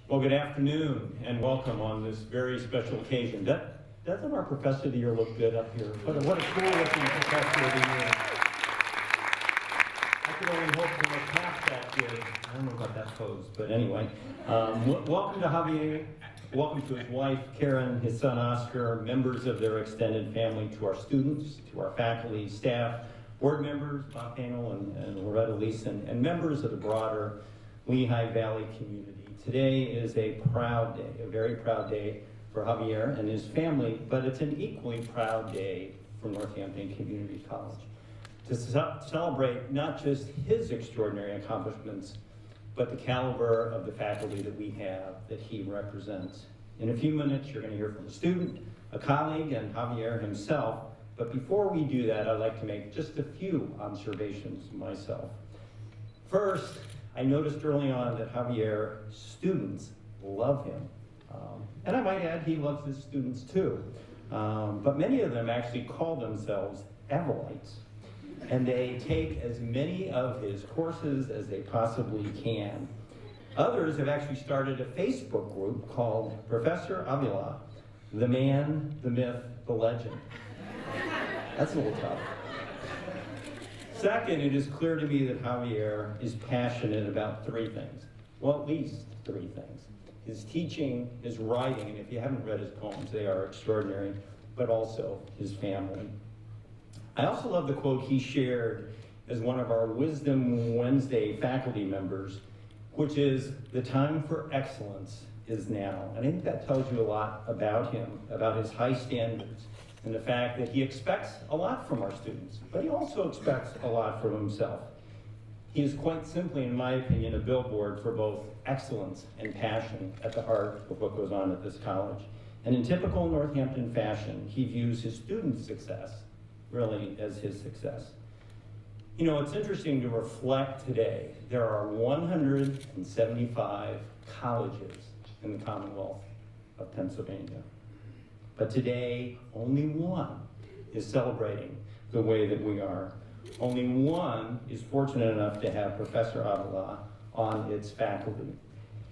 Well, good afternoon and welcome on this very special occasion. Doesn't our Professor of the Year look good up here? What a cool looking Professor of the Year. I could only hope to look half that good. I don't know about that pose, but anyway. Welcome to Javier, welcome to his wife, Karen, his son, Oscar, members of their extended family, to our students, to our faculty, staff, board members, Bob Panel and Loretta Leeson, and members of the broader Lehigh Valley community. Today is a proud day, a very proud day for Javier and his family, but it's an equally proud day for Northampton Community College to celebrate not just his extraordinary accomplishments, but the caliber of the faculty that we have that he represents. In a few minutes, you're going to hear from a student, a colleague, and Javier himself. But before we do that, I'd like to make just a few observations myself. First, I noticed early on that Javier's students love him. And I might add, he loves his students too. But many of them actually call themselves Avilites. And they take as many of his courses as they possibly can. Others have actually started a Facebook group called Professor Avila, the man, the myth, the legend. That's a little tough. Second, it is clear to me that Javier is passionate about three things. Well, at least three things. His teaching, his writing, and if you haven't read his poems, they are extraordinary, but also his family. I also love the quote he shared as one of our Wisdom Wednesday faculty members, which is, "The time for excellence is now." And I think that tells you a lot about him, about his high standards, and the fact that he expects a lot from our students, but he also expects a lot from himself. He is quite simply, in my opinion, a billboard for both excellence and passion at the heart of what goes on at this college. And in typical Northampton fashion, he views his students' success really as his success. You know, it's interesting to reflect today. There are 175 colleges in the Commonwealth of Pennsylvania. But today, only one is celebrating the way that we are. Only one is fortunate enough to have Professor Avila on its faculty.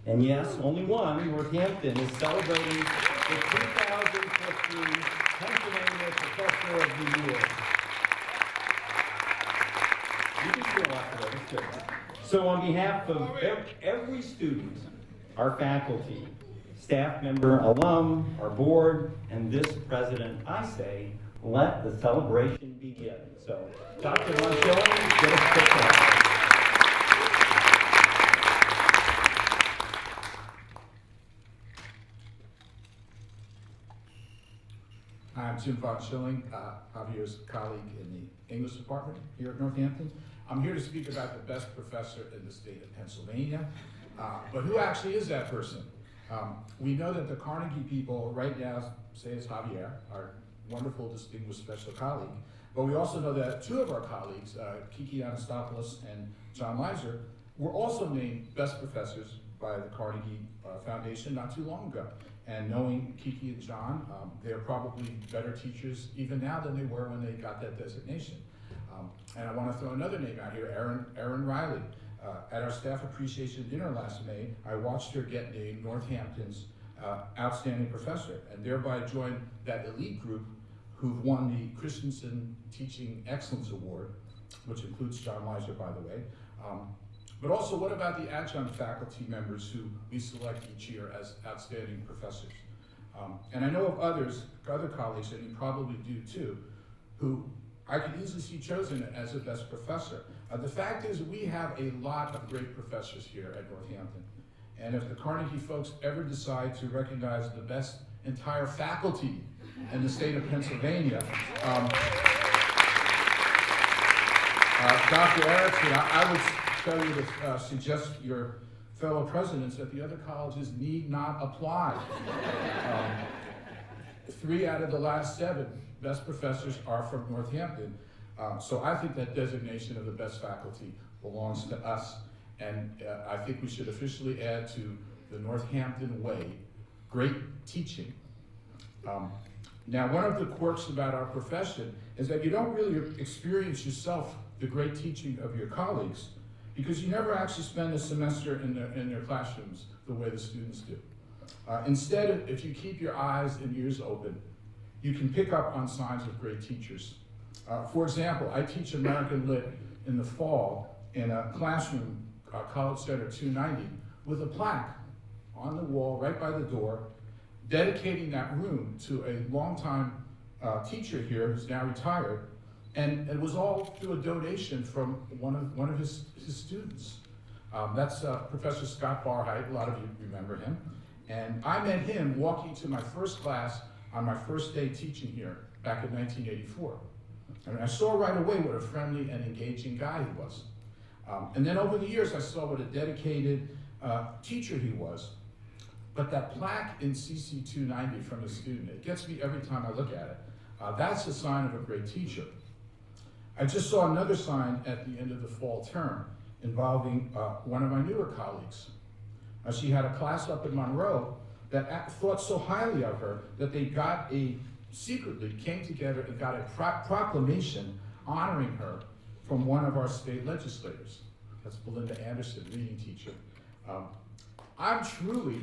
And yes, only one, Northampton, is celebrating the 2015 Pennsylvania Professor of the Year. You can feel a lot for that, it's good. So on behalf of every student, our faculty, staff member, alum, our board, and this president, I say, let the celebration begin. So, Dr. Von Schilling, get us kicked off. I'm Jim Von Schilling, Javier's colleague in the English department here at Northampton. I'm here to speak about the best professor in the state of Pennsylvania. But who actually is that person? We know that the Carnegie people right now say it's Javier, our wonderful, distinguished special colleague. But we also know that two of our colleagues, Kiki Anastopoulos and John Leiser, were also named best professors by the Carnegie Foundation not too long ago. And knowing Kiki and John, they're probably better teachers even now than they were when they got that designation. And I want to throw another name out here, Erin Riley. At our staff appreciation dinner last May, I watched her get named Northampton's outstanding professor, and thereby join that elite group who've won the Christensen Teaching Excellence Award, which includes John Leiser, by the way. But also, what about the adjunct faculty members who we select each year as outstanding professors? And I know of other colleagues, and you probably do too, who I could easily see chosen as a best professor. The fact is, we have a lot of great professors here at Northampton. And if the Carnegie folks ever decide to recognize the best entire faculty in the state of Pennsylvania, Dr. Erickson, I would tell you to suggest your fellow presidents that the other colleges need not apply. 3 out of the last 7 best professors are from Northampton. So I think that designation of the best faculty belongs to us. And I think we should officially add to the Northampton way, great teaching. Now, one of the quirks about our profession is that you don't really experience yourself the great teaching of your colleagues because you never actually spend a semester in their classrooms the way the students do. Instead, if you keep your eyes and ears open, you can pick up on signs of great teachers. For example, I teach American Lit in the fall in a classroom, College Center 290, with a plaque on the wall right by the door, dedicating that room to a longtime teacher here who's now retired, and it was all through a donation from one of his students. That's Professor Scott Barheit. A lot of you remember him. And I met him walking to my first class on my first day teaching here back in 1984. And I saw right away what a friendly and engaging guy he was. And then over the years, I saw what a dedicated teacher he was. But that plaque in CC 290 from a student, it gets me every time I look at it. That's a sign of a great teacher. I just saw another sign at the end of the fall term involving one of my newer colleagues. She had a class up in Monroe that thought so highly of her that they secretly came together and got a proclamation honoring her from one of our state legislators. That's Belinda Anderson, reading teacher. I'm truly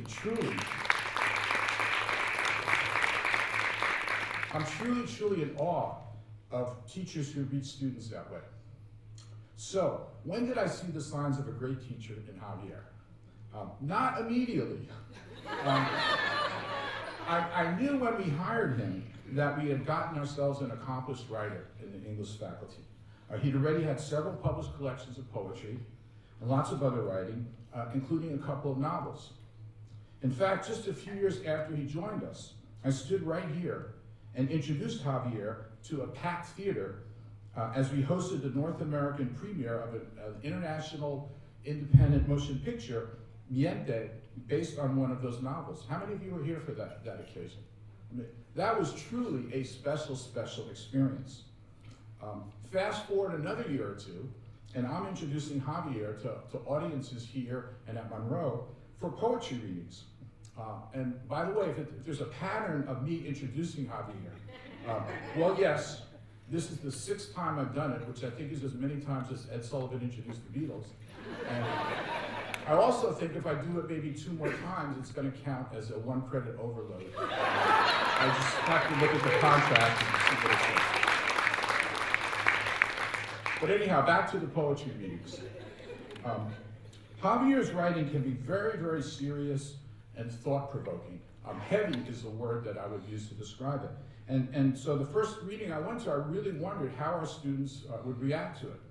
in awe of teachers who reach students that way. So, when did I see the signs of a great teacher in Javier? Not immediately. I knew when we hired him that we had gotten ourselves an accomplished writer in the English faculty. He'd already had several published collections of poetry and lots of other writing, including a couple of novels. In fact, just a few years after he joined us, I stood right here and introduced Javier to a packed theater as we hosted the North American premiere of an international independent motion picture, Miente, based on one of those novels. How many of you were here for that occasion? I mean, that was truly a special experience. Fast forward another year or two, and I'm introducing Javier to audiences here and at Monroe for poetry readings. And by the way, if there's a pattern of me introducing Javier, well, yes, this is the 6th time I've done it, which I think is as many times as Ed Sullivan introduced the Beatles. And I also think if I do it maybe 2 more times, it's going to count as a 1 credit overload. I just have to look at the contract and see what it says. But anyhow, back to the poetry readings. Javier's writing can be very, very serious and thought-provoking. Heavy is the word that I would use to describe it. And so the first reading I went to, I really wondered how our students would react to it.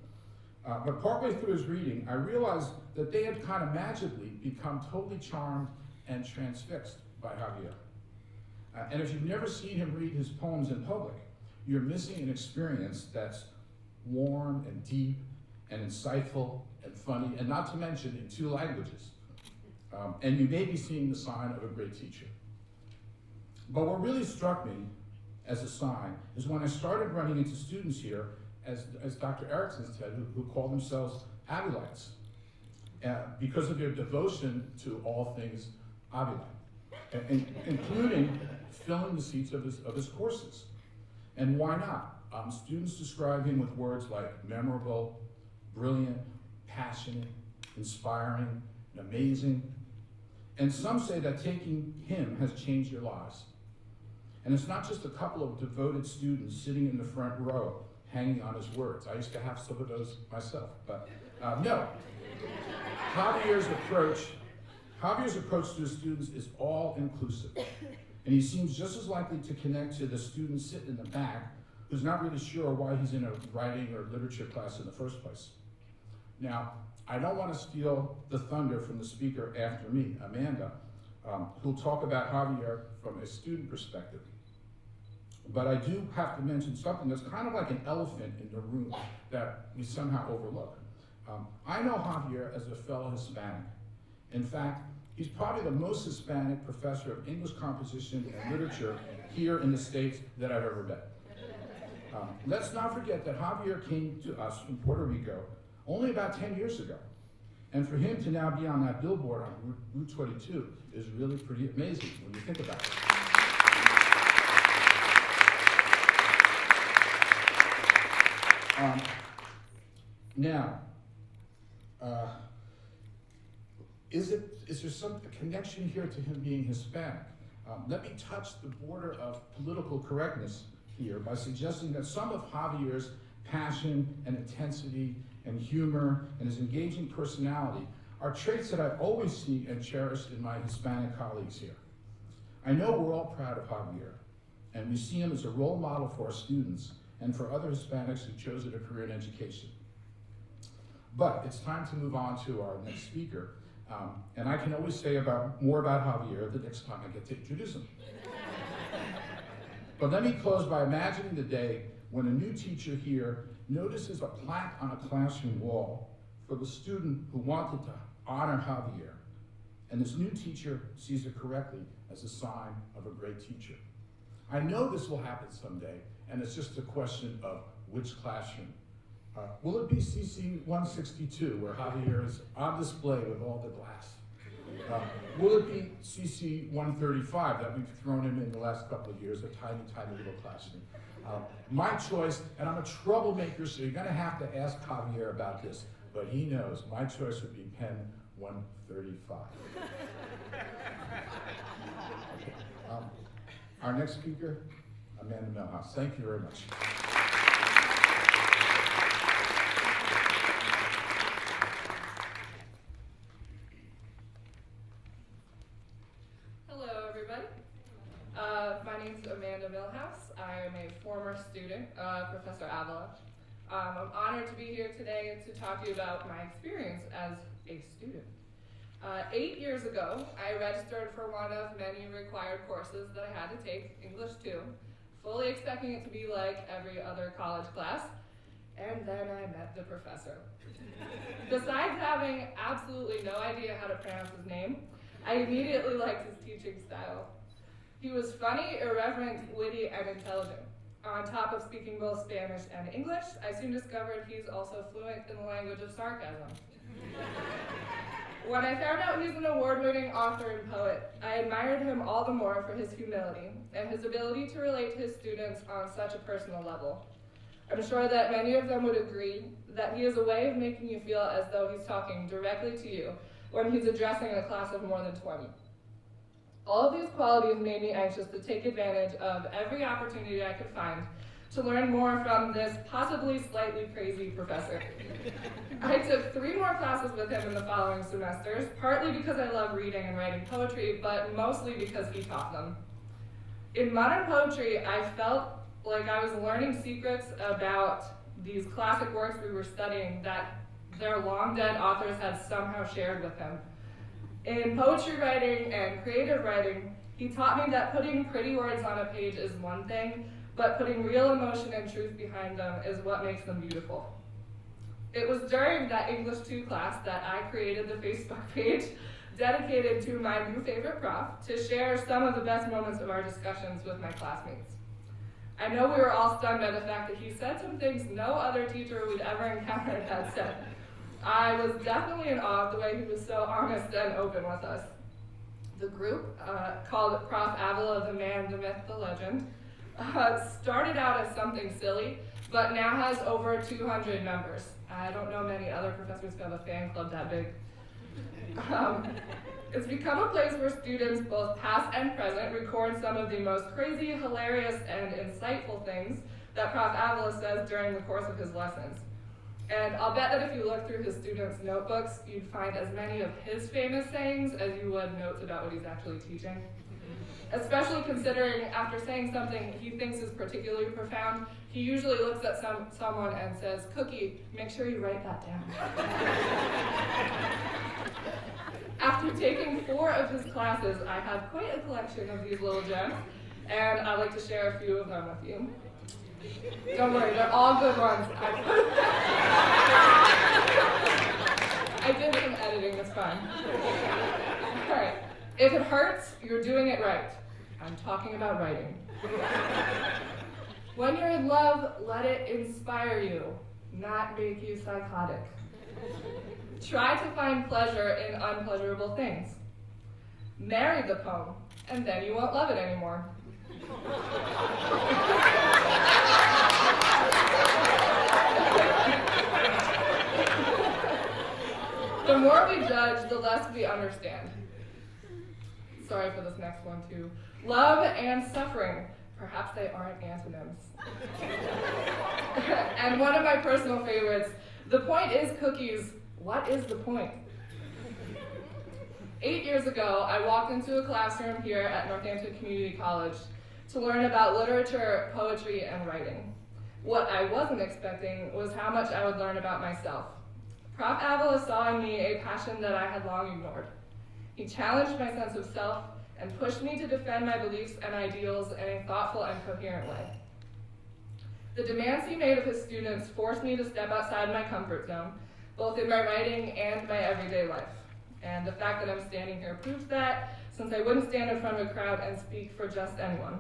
But partway through his reading, I realized that they had kind of magically become totally charmed and transfixed by Javier. And if you've never seen him read his poems in public, you're missing an experience that's warm and deep and insightful and funny, and not to mention in 2 languages. And you may be seeing the sign of a great teacher. But what really struck me as a sign is when I started running into students here, as Dr. Erickson said, who call themselves Avilites, because of their devotion to all things Avila, including filling the seats of his courses. And why not? Students describe him with words like memorable, brilliant, passionate, inspiring, and amazing. And some say that taking him has changed their lives. And it's not just a couple of devoted students sitting in the front row hanging on his words. I used to have some of those myself, but no. Javier's approach to his students is all inclusive. And he seems just as likely to connect to the student sitting in the back who's not really sure why he's in a writing or literature class in the first place. Now, I don't want to steal the thunder from the speaker after me, Amanda, who'll talk about Javier from a student perspective. But I do have to mention something that's kind of like an elephant in the room that we somehow overlook. I know Javier as a fellow Hispanic. In fact, he's probably the most Hispanic professor of English composition and literature here in the States that I've ever met. Let's not forget that Javier came to us from Puerto Rico only about 10 years ago. And for him to now be on that billboard on Route 22 is really pretty amazing when you think about it. Is there some connection here to him being Hispanic? Let me touch the border of political correctness here by suggesting that some of Javier's passion and intensity and humor and his engaging personality are traits that I always see and cherish in my Hispanic colleagues here. I know we're all proud of Javier, and we see him as a role model for our students and for other Hispanics who've chosen a career in education. But it's time to move on to our next speaker, and I can always say more about Javier the next time I get to introduce him. But let me close by imagining the day when a new teacher here notices a plaque on a classroom wall for the student who wanted to honor Javier, and this new teacher sees it correctly as a sign of a great teacher. I know this will happen someday, and it's just a question of which classroom. Will it be CC 162, where Javier is on display with all the glass? Will it be CC 135 that we've thrown him in the last couple of years, a tiny, tiny little classroom? My choice, and I'm a troublemaker, so you're gonna have to ask Javier about this, but he knows, my choice would be pen 135. Our next speaker, Amanda Milhouse. Thank you very much. Hello, everybody. My name's Amanda Milhouse. I am a former student of Professor Avila. I'm honored to be here today to talk to you about my experience as a student. 8 years ago, I registered for one of many required courses that I had to take, English 2, fully expecting it to be like every other college class, and then I met the professor. Besides having absolutely no idea how to pronounce his name, I immediately liked his teaching style. He was funny, irreverent, witty, and intelligent. On top of speaking both Spanish and English, I soon discovered he's also fluent in the language of sarcasm. When I found out he's an award-winning author and poet, I admired him all the more for his humility and his ability to relate to his students on such a personal level. I'm sure that many of them would agree that he has a way of making you feel as though he's talking directly to you when he's addressing a class of more than 20. All of these qualities made me anxious to take advantage of every opportunity I could find to learn more from this possibly slightly crazy professor. I took 3 more classes with him in the following semesters, partly because I love reading and writing poetry, but mostly because he taught them. In modern poetry, I felt like I was learning secrets about these classic works we were studying that their long-dead authors had somehow shared with him. In poetry writing and creative writing, he taught me that putting pretty words on a page is one thing, but putting real emotion and truth behind them is what makes them beautiful. It was during that English 2 class that I created the Facebook page dedicated to my new favorite prof to share some of the best moments of our discussions with my classmates. I know we were all stunned by the fact that he said some things no other teacher we'd ever encountered had said. I was definitely in awe of the way he was so honest and open with us. The group, called Prof. Avila, the man, the myth, the legend, started out as something silly, but now has over 200 members. I don't know many other professors who have a fan club that big. It's become a place where students, both past and present, record some of the most crazy, hilarious, and insightful things that Prof. Avila says during the course of his lessons. And I'll bet that if you look through his students' notebooks, you'd find as many of his famous sayings as you would notes about what he's actually teaching. Especially considering after saying something he thinks is particularly profound, he usually looks at someone and says, "Cookie, make sure you write that down." After taking 4 of his classes, I have quite a collection of these little gems, and I'd like to share a few of them with you. Don't worry, they're all good ones. I did some editing, it's fine. All right. If it hurts, you're doing it right. I'm talking about writing. When you're in love, let it inspire you, not make you psychotic. Try to find pleasure in unpleasurable things. Marry the poem, and then you won't love it anymore. The more we judge, the less we understand. Sorry for this next one too. Love and suffering. Perhaps they aren't antonyms. And one of my personal favorites, the point is cookies. What is the point? 8 years ago, I walked into a classroom here at Northampton Community College to learn about literature, poetry, and writing. What I wasn't expecting was how much I would learn about myself. Prof. Avila saw in me a passion that I had long ignored. He challenged my sense of self and pushed me to defend my beliefs and ideals in a thoughtful and coherent way. The demands he made of his students forced me to step outside my comfort zone, both in my writing and my everyday life. And the fact that I'm standing here proves that, since I wouldn't stand in front of a crowd and speak for just anyone.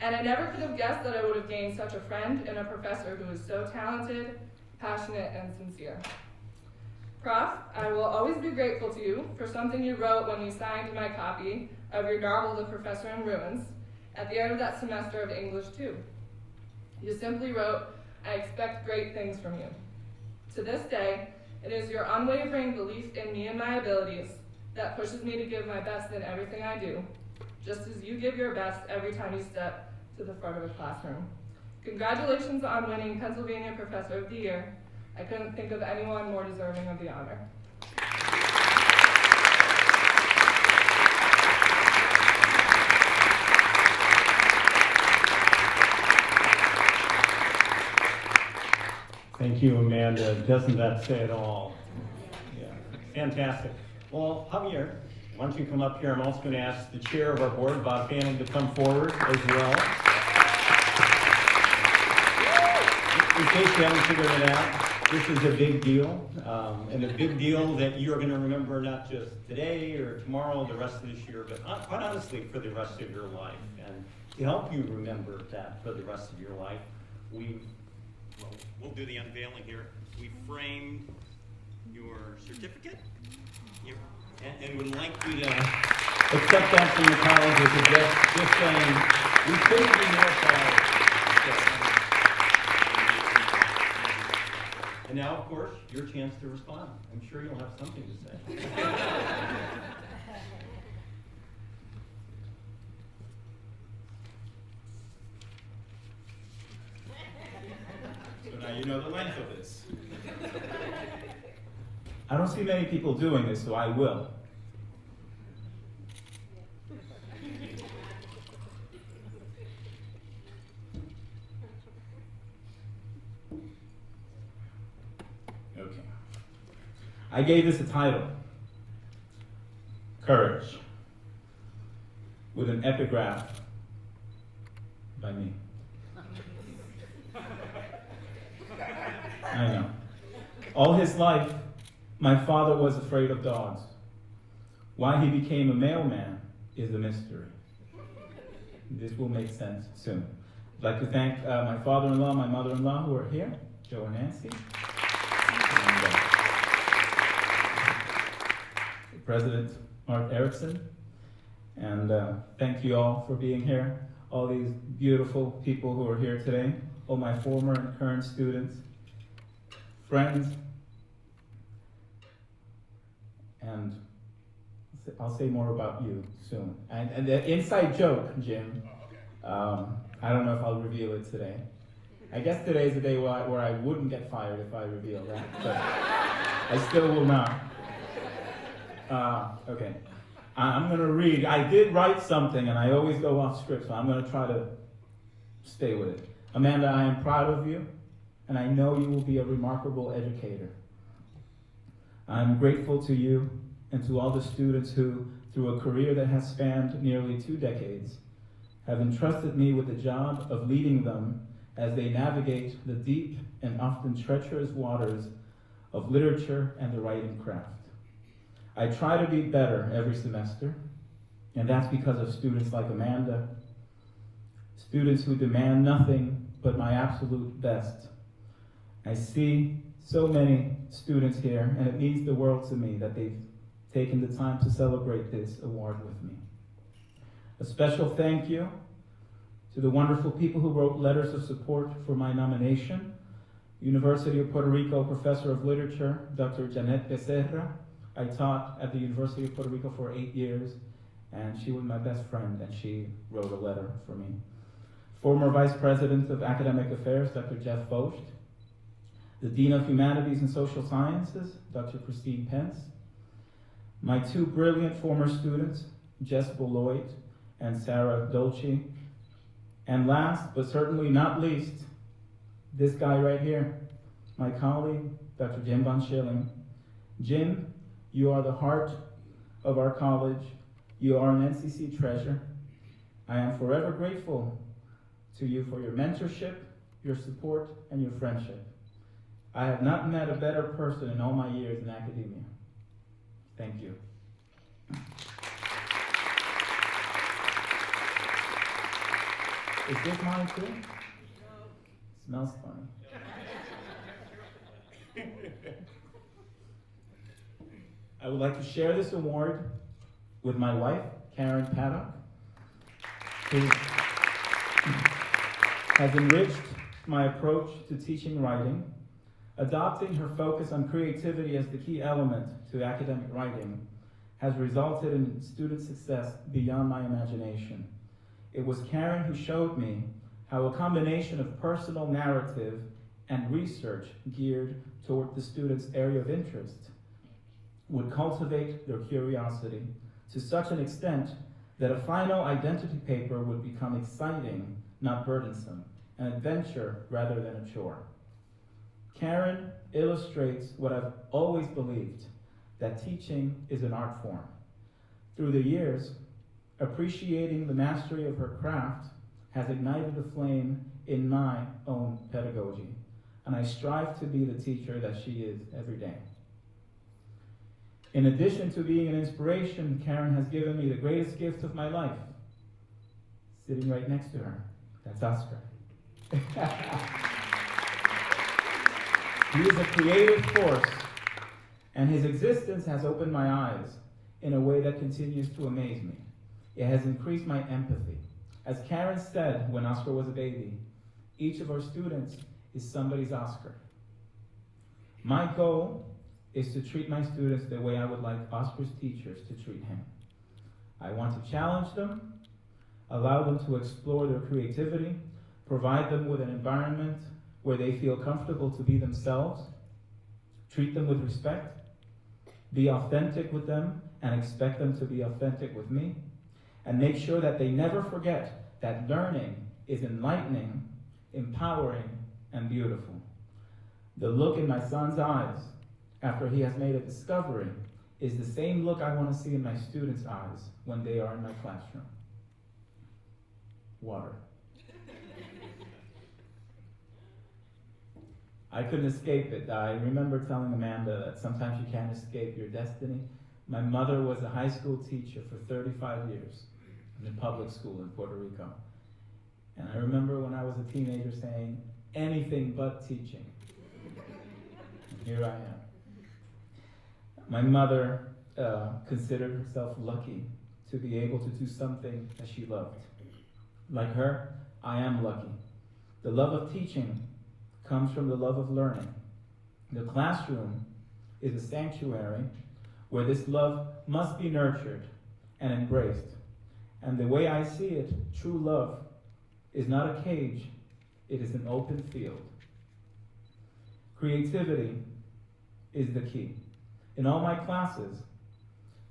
And I never could have guessed that I would have gained such a friend in a professor who is so talented, passionate, and sincere. Prof, I will always be grateful to you for something you wrote when you signed my copy of your novel, The Professor in Ruins, at the end of that semester of English 2. You simply wrote, I expect great things from you. To this day, it is your unwavering belief in me and my abilities that pushes me to give my best in everything I do, just as you give your best every time you step to the front of a classroom. Congratulations on winning Pennsylvania Professor of the Year. I couldn't think of anyone more deserving of the honor. Thank you, Amanda. Doesn't that say it all? Yeah, fantastic. Well, Javier, why don't you come up here? I'm also going to ask the chair of our board, Bob Fanning, to come forward as well. In case you haven't figured it out, this is a big deal, and a big deal that you're going to remember not just today or tomorrow, the rest of this year, but quite honestly for the rest of your life. And to help you remember that for the rest of your life, we'll do the unveiling here. We framed your certificate, and would like you to accept that from the college as a gift, just saying we couldn't be more proud. And now, of course, your chance to respond. I'm sure you'll have something to say. So now you know the length of this. I don't see many people doing this, so I will. Okay. I gave this a title, Courage, with an epigraph by me. I know. All his life, my father was afraid of dogs. Why he became a mailman is a mystery. This will make sense soon. I'd like to thank my father-in-law, my mother-in-law, who are here, Joe and Nancy. And, President Mark Erickson. And thank you all for being here. All these beautiful people who are here today. All my former and current students, friends, and I'll say more about you soon. And the inside joke, Jim, I don't know if I'll reveal it today. I guess today's the day where I wouldn't get fired if I reveal that, but I still will not. Okay, I'm gonna read. I did write something, and I always go off script, so I'm gonna try to stay with it. Amanda, I am proud of you, and I know you will be a remarkable educator. I'm grateful to you and to all the students who, through a career that has spanned nearly 2 decades, have entrusted me with the job of leading them as they navigate the deep and often treacherous waters of literature and the writing craft. I try to be better every semester, and that's because of students like Amanda, students who demand nothing but my absolute best. I see so many students here, and it means the world to me that they've taken the time to celebrate this award with me. A special thank you to the wonderful people who wrote letters of support for my nomination. University of Puerto Rico Professor of Literature, Dr. Janet Becerra. I taught at the University of Puerto Rico for 8 years, and she was my best friend, and she wrote a letter for me. Former Vice President of Academic Affairs, Dr. Jeff Focht. The Dean of Humanities and Social Sciences, Dr. Christine Pence. My 2 brilliant former students, Jess Beloit and Sarah Dolce. And last, but certainly not least, this guy right here, my colleague, Dr. Jim von Schilling. Jim, you are the heart of our college. You are an NCC treasure. I am forever grateful to you for your mentorship, your support, and your friendship. I have not met a better person in all my years in academia. Thank you. Is this mine too? Smells funny. I would like to share this award with my wife, Karen Paddock, who has enriched my approach to teaching writing. Adopting her focus on creativity as the key element to academic writing has resulted in student success beyond my imagination. It was Karen who showed me how a combination of personal narrative and research geared toward the student's area of interest would cultivate their curiosity to such an extent that a final identity paper would become exciting, not burdensome, an adventure rather than a chore. Karen illustrates what I've always believed, that teaching is an art form. Through the years, appreciating the mastery of her craft has ignited a flame in my own pedagogy, and I strive to be the teacher that she is every day. In addition to being an inspiration, Karen has given me the greatest gift of my life. Sitting right next to her, that's Oscar. He is a creative force, and his existence has opened my eyes in a way that continues to amaze me. It has increased my empathy. As Karen said when Oscar was a baby, each of our students is somebody's Oscar. My goal is to treat my students the way I would like Oscar's teachers to treat him. I want to challenge them, allow them to explore their creativity, provide them with an environment where they feel comfortable to be themselves, treat them with respect, be authentic with them, and expect them to be authentic with me, and make sure that they never forget that learning is enlightening, empowering, and beautiful. The look in my son's eyes after he has made a discovery is the same look I want to see in my students' eyes when they are in my classroom. Water. I couldn't escape it. I remember telling Amanda that sometimes you can't escape your destiny. My mother was a high school teacher for 35 years in a public school in Puerto Rico. And I remember when I was a teenager saying, anything but teaching. And here I am. My mother considered herself lucky to be able to do something that she loved. Like her, I am lucky. The love of teaching comes from the love of learning. The classroom is a sanctuary where this love must be nurtured and embraced. And the way I see it, true love is not a cage, it is an open field. Creativity is the key. In all my classes,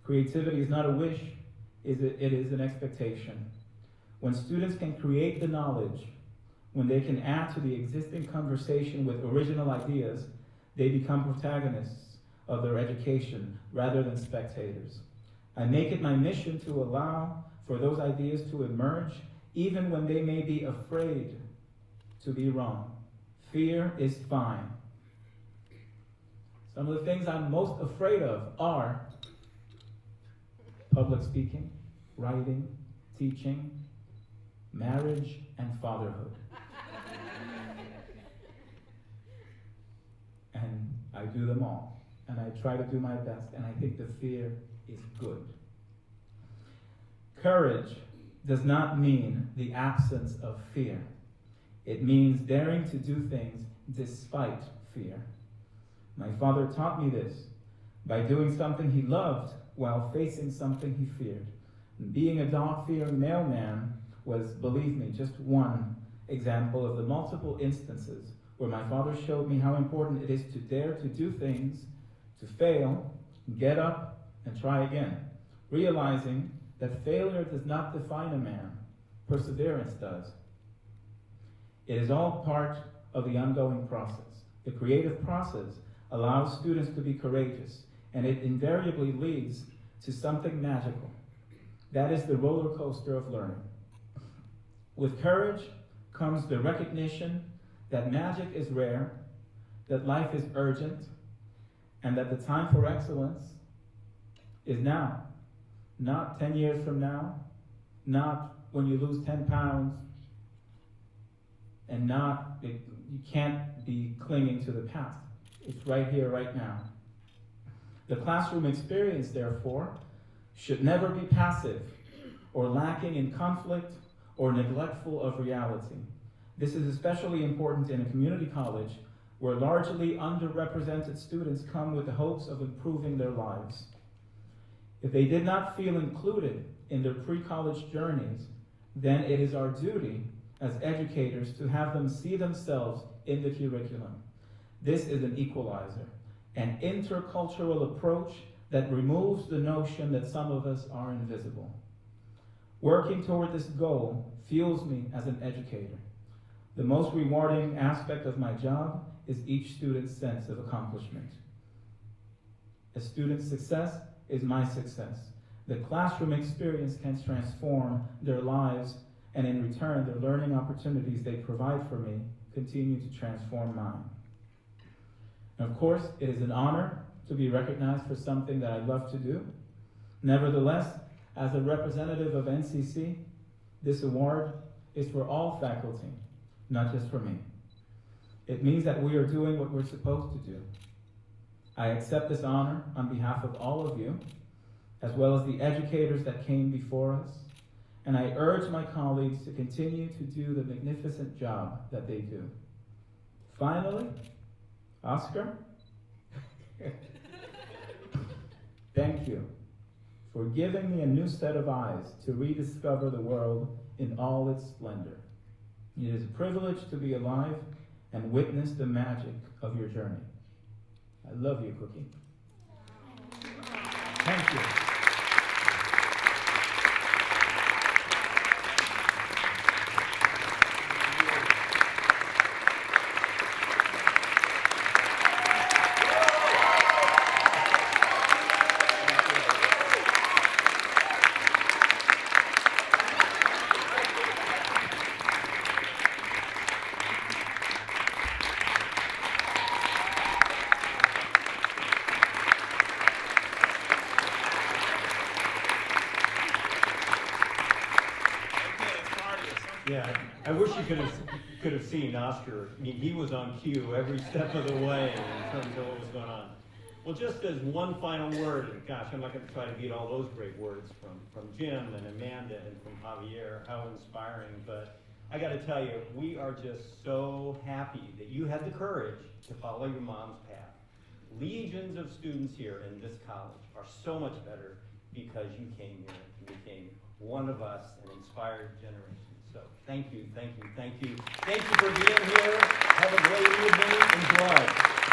creativity is not a wish, it is an expectation. When students can create the knowledge, when they can add to the existing conversation with original ideas, they become protagonists of their education rather than spectators. I make it my mission to allow for those ideas to emerge, even when they may be afraid to be wrong. Fear is fine. Some of the things I'm most afraid of are public speaking, writing, teaching, marriage, and fatherhood. And I do them all. And I try to do my best, and I think the fear is good. Courage does not mean the absence of fear. It means daring to do things despite fear. My father taught me this by doing something he loved while facing something he feared. And being a dog-fearing mailman was, believe me, just one example of the multiple instances where my father showed me how important it is to dare to do things, to fail, get up, and try again, realizing that failure does not define a man, perseverance does. It is all part of the ongoing process. The creative process allows students to be courageous, and it invariably leads to something magical. That is the roller coaster of learning. With courage comes the recognition that magic is rare, that life is urgent, and that the time for excellence is now. Not 10 years from now, not when you lose 10 pounds, and you can't be clinging to the past. It's right here, right now. The classroom experience, therefore, should never be passive or lacking in conflict or neglectful of reality. This is especially important in a community college where largely underrepresented students come with the hopes of improving their lives. If they did not feel included in their pre-college journeys, then it is our duty as educators to have them see themselves in the curriculum. This is an equalizer, an intercultural approach that removes the notion that some of us are invisible. Working toward this goal fuels me as an educator. The most rewarding aspect of my job is each student's sense of accomplishment. A student's success is my success. The classroom experience can transform their lives, and in return, the learning opportunities they provide for me continue to transform mine. And of course, it is an honor to be recognized for something that I love to do. Nevertheless, as a representative of NCC, this award is for all faculty, not just for me. It means that we are doing what we're supposed to do. I accept this honor on behalf of all of you, as well as the educators that came before us, and I urge my colleagues to continue to do the magnificent job that they do. Finally, Oscar, thank you for giving me a new set of eyes to rediscover the world in all its splendor. It is a privilege to be alive and witness the magic of your journey. I love you, Cookie. Thank you. Yeah, I wish you could have seen Oscar. I mean, he was on cue every step of the way in terms of what was going on. Well, just as one final word, and gosh, I'm not going to try to beat all those great words from Jim and Amanda and from Javier, how inspiring, but I got to tell you, we are just so happy that you had the courage to follow your mom's path. Legions of students here in this college are so much better because you came here and became one of us, an inspired generation. So thank you, thank you, thank you. Thank you for being here. Have a great evening. Enjoy.